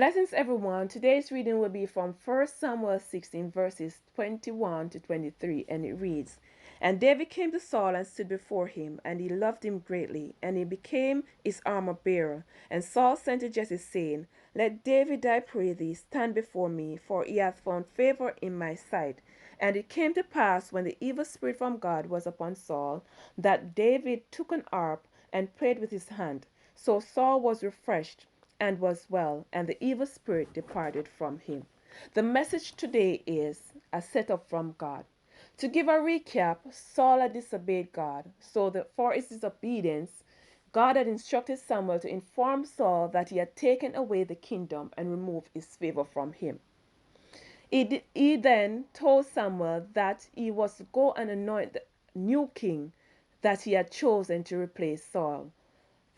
Blessings, everyone. Today's reading will be from 1 Samuel 16, verses 21 to 23, and it reads, And David came to Saul and stood before him, and he loved him greatly, and he became his armor bearer. And Saul sent to Jesse, saying, Let David, I pray thee, stand before me, for he hath found favor in my sight. And it came to pass, when the evil spirit from God was upon Saul, that David took an harp and played with his hand. So Saul was refreshed and was well, and the evil spirit departed from him. The message today is a setup from God. To give a recap, Saul had disobeyed God, so that for his disobedience, God had instructed Samuel to inform Saul that he had taken away the kingdom and removed his favor from him. He then told Samuel that he was to go and anoint the new king that he had chosen to replace Saul.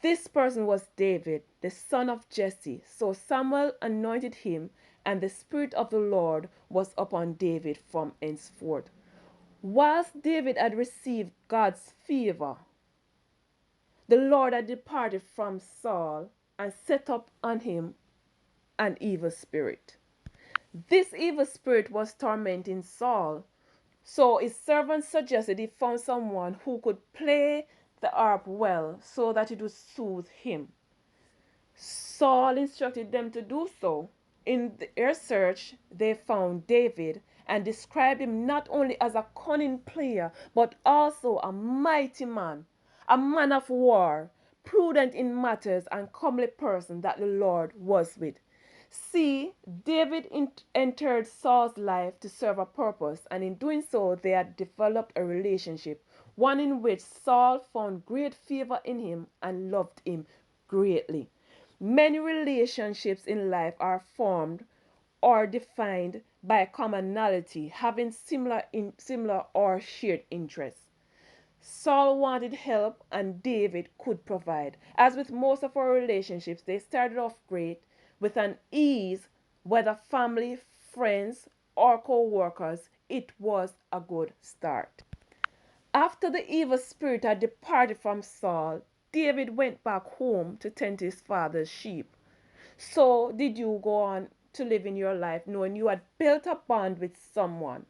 This person was David, the son of Jesse. So Samuel anointed him, and the Spirit of the Lord was upon David from henceforth. Whilst David had received God's favor, the Lord had departed from Saul and set up on him an evil spirit. This evil spirit was tormenting Saul, so his servant suggested he found someone who could play the harp well so that it would soothe him. Saul instructed them to do so. In their search, they found David and described him not only as a cunning player, but also a mighty man, a man of war, prudent in matters, and comely person that the Lord was with. See, David entered Saul's life to serve a purpose, and in doing so, they had developed a relationship, one in which Saul found great favor in him and loved him greatly. Many relationships in life are formed or defined by commonality, having similar or shared interests. Saul wanted help and David could provide. As with most of our relationships, they started off great with an ease, whether family, friends, or co-workers. It was a good start. After the evil spirit had departed from Saul, David went back home to tend to his father's sheep. So did you go on to live in your life knowing you had built a bond with someone.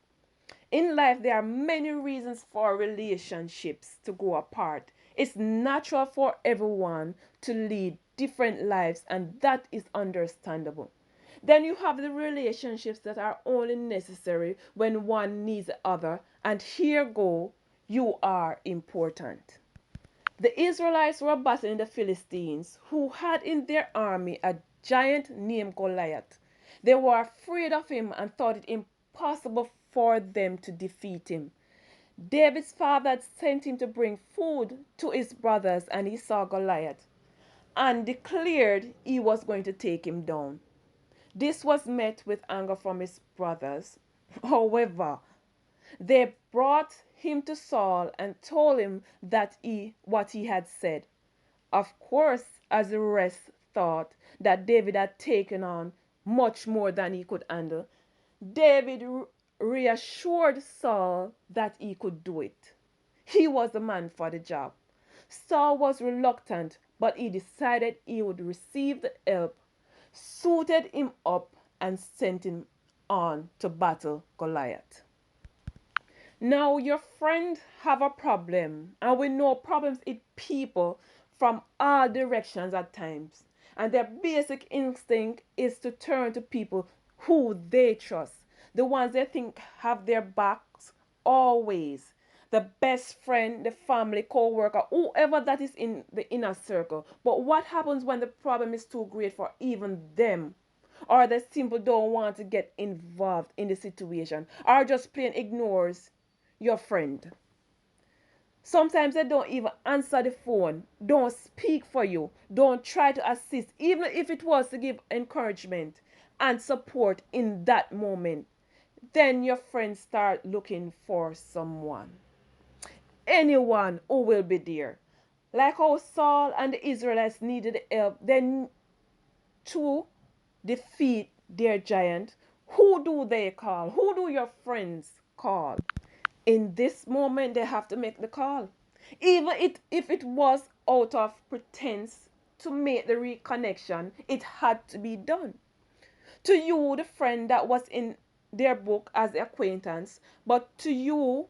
In life, there are many reasons for relationships to go apart. It's natural for everyone to lead different lives, and that is understandable. Then you have the relationships that are only necessary when one needs the other, and here go, you are important. The Israelites were battling the Philistines, who had in their army a giant named Goliath. They were afraid of him and thought it impossible for them to defeat him. David's father had sent him to bring food to his brothers, and he saw Goliath and declared he was going to take him down. This was met with anger from his brothers. However, they brought him to Saul and told him that what he had said. Of course, as the rest thought that David had taken on much more than he could handle, David reassured Saul that he could do it. He was the man for the job. Saul was reluctant, but he decided he would receive the help, suited him up, and sent him on to battle Goliath. Now your friend have a problem, and we know problems hit people from all directions at times. And their basic instinct is to turn to people who they trust, the ones they think have their backs always. The best friend, the family, co-worker, whoever that is in the inner circle. But what happens when the problem is too great for even them? Or they simply don't want to get involved in the situation, or just plain ignores your friend. Sometimes they don't even answer the phone, don't speak for you, don't try to assist, even if it was to give encouragement and support in that moment. Then your friends start looking for someone, anyone who will be there. Like how Saul and the Israelites needed help, then to defeat their giant, who do they call? Who do your friends call? In this moment, they have to make the call. Even if it was out of pretense to make the reconnection, it had to be done. To you, the friend that was in their book as the acquaintance, but to you,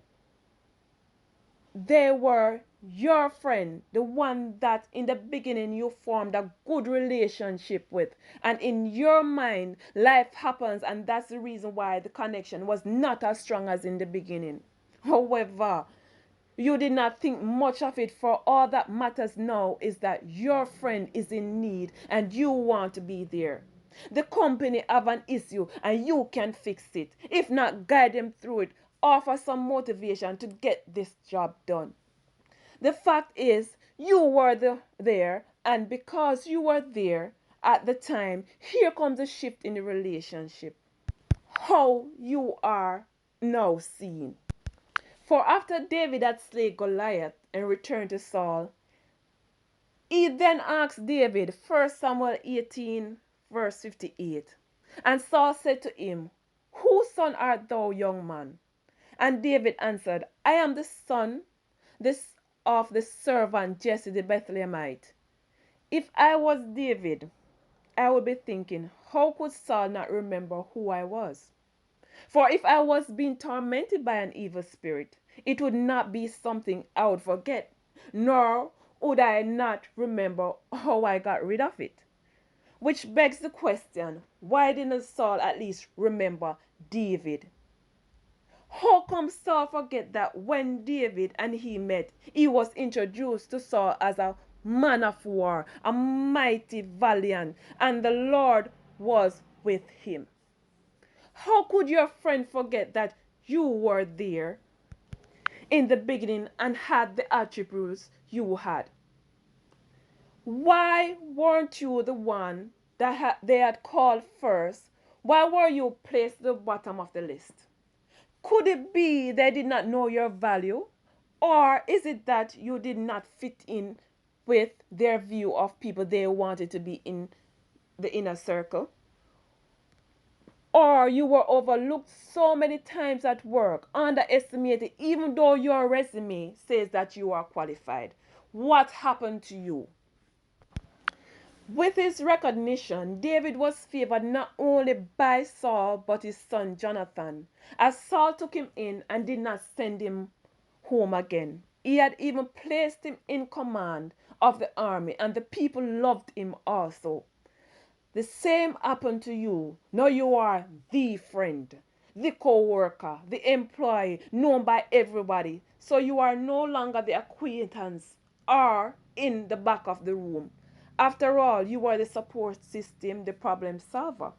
they were your friend, the one that in the beginning you formed a good relationship with. And in your mind, life happens, and that's the reason why the connection was not as strong as in the beginning. However, you did not think much of it, for all that matters now is that your friend is in need and you want to be there. The company have an issue and you can fix it. If not, guide them through it. Offer some motivation to get this job done. The fact is, you were there, and because you were there at the time, here comes a shift in the relationship. How you are now seen. For after David had slain Goliath and returned to Saul, he then asked David, 1 Samuel 18, verse 58. And Saul said to him, whose son art thou, young man? And David answered, I am the son this of the servant Jesse the Bethlehemite. If I was David, I would be thinking, how could Saul not remember who I was? For if I was being tormented by an evil spirit, it would not be something I would forget, nor would I not remember how I got rid of it. Which begs the question, why didn't Saul at least remember David? How come Saul forget that when David and he met, he was introduced to Saul as a man of war, a mighty valiant, and the Lord was with him? How could your friend forget that you were there in the beginning and had the attributes you had? Why weren't you the one that they had called first? Why were you placed at the bottom of the list? Could it be they did not know your value? Or is it that you did not fit in with their view of people they wanted to be in the inner circle? Or you were overlooked so many times at work, underestimated, even though your resume says that you are qualified? What happened to you? With his recognition, David was favored not only by Saul but his son Jonathan, as Saul took him in and did not send him home again. He had even placed him in command of the army, and the people loved him also. The same happened to you. Now you are the friend, the co-worker, the employee, known by everybody. So you are no longer the acquaintance or in the back of the room. After all, you are the support system, the problem solver.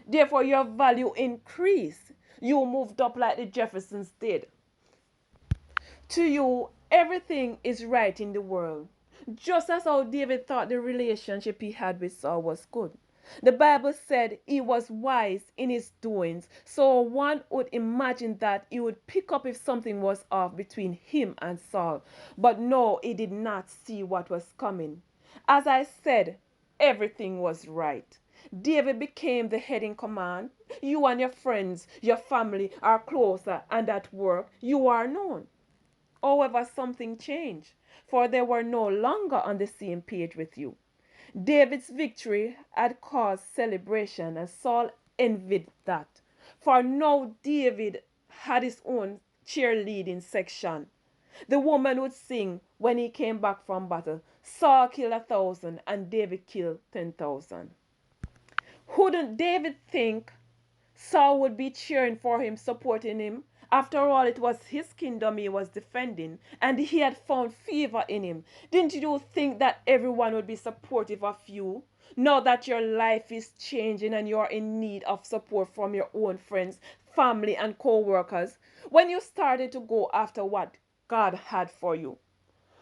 Therefore, your value increased. You moved up like the Jeffersons did. To you, everything is right in the world. Just as how David thought the relationship he had with Saul was good. The Bible said he was wise in his doings, so one would imagine that he would pick up if something was off between him and Saul. But no, he did not see what was coming. As I said, everything was right. David became the head in command. You and your friends, your family are closer, and at work you are known. However, something changed, for they were no longer on the same page with you. David's victory had caused celebration, and Saul envied that. For now David had his own cheerleading section. The woman would sing when he came back from battle. Saul killed 1,000 and David killed 10,000. Wouldn't David think Saul would be cheering for him, supporting him? After all, it was his kingdom he was defending, and he had found favor in him. Didn't you think that everyone would be supportive of you? Now that your life is changing and you are in need of support from your own friends, family, and co workers, when you started to go after what God had for you.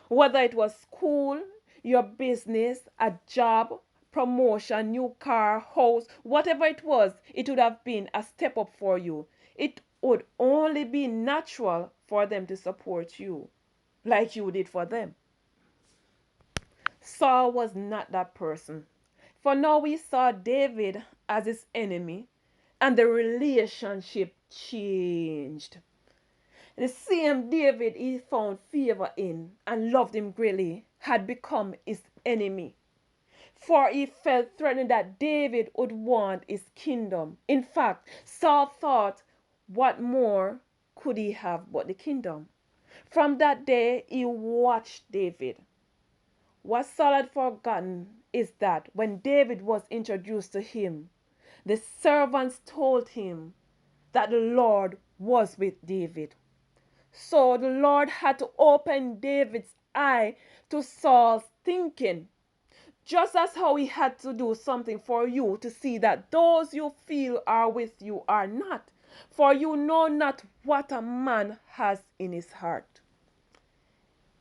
Whether it was school, your business, a job, promotion, new car, house, whatever it was, it would have been a step up for you. It would only be natural for them to support you like you did for them. Saul was not that person. For now we saw David as his enemy, and the relationship changed. The same David he found favor in and loved him greatly had become his enemy. for he felt threatened that David would want his kingdom. In fact, Saul thought, what more could he have but the kingdom? From that day, he watched David. What Saul had forgotten is that when David was introduced to him, the servants told him that the Lord was with David. So the Lord had to open David's eye to Saul's thinking, just as how he had to do something for you to see that those you feel are with you are not. For you know not what a man has in his heart.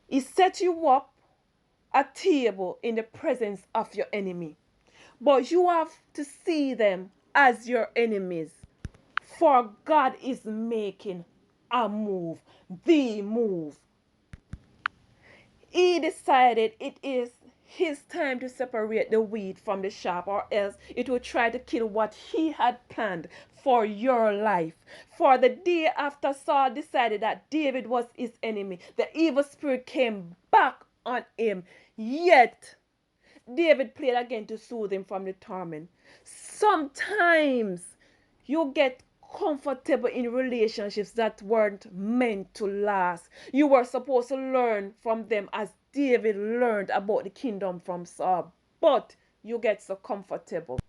He set you up a table in the presence of your enemy, but you have to see them as your enemies. For God is making a move, the move. He decided it is his time to separate the wheat from the chaff, or else it would try to kill what he had planned for your life. For the day after Saul decided that David was his enemy, the evil spirit came back on him. Yet David played again to soothe him from the torment. Sometimes you get comfortable in relationships that weren't meant to last. You were supposed to learn from them as David learned about the kingdom from Saul. But you get so comfortable.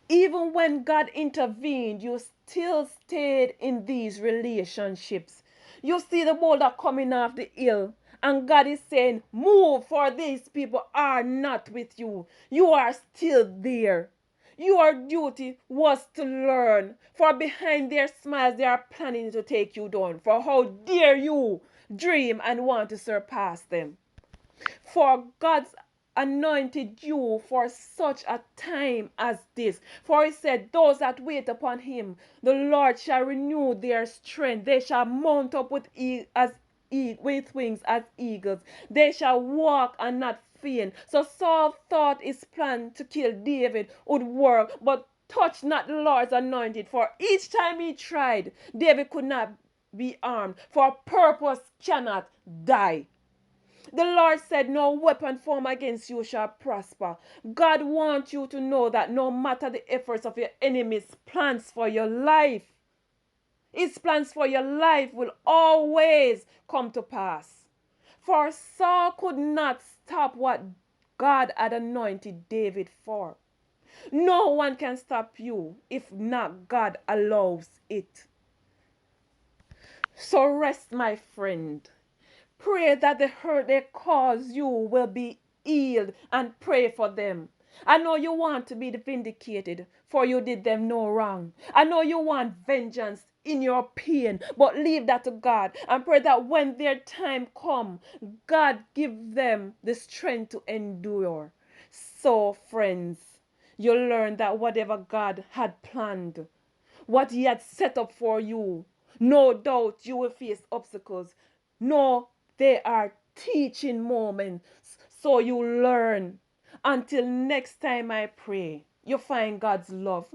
Even when God intervened, you still stayed in these relationships. You see the boulder coming off the hill, and God is saying, move, for these people are not with you. You are still there. Your duty was to learn, for behind their smiles they are planning to take you down. For how dare you dream and want to surpass them? For God's anointed you for such a time as this. For he said, those that wait upon him, the Lord shall renew their strength. They shall mount up with wings as eagles. They shall walk and not faint. So Saul thought his plan to kill David would work, but touch not the Lord's anointed. For each time he tried, David could not be armed. For purpose cannot die. The Lord said, no weapon formed against you shall prosper. God wants you to know that no matter the efforts of your enemies' plans for your life, his plans for your life will always come to pass. For Saul could not stop what God had anointed David for. No one can stop you if not God allows it. So rest, my friend. Pray that the hurt they cause you will be healed, and pray for them. I know you want to be vindicated, for you did them no wrong. I know you want vengeance in your pain, but leave that to God and pray that when their time comes, God give them the strength to endure. So, friends, you learn that whatever God had planned, what he had set up for you, no doubt you will face obstacles. No, they are teaching moments so you learn. Until next time, I pray you find God's love,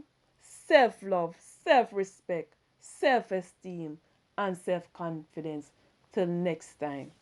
self respect, self esteem, and self confidence. Till next time.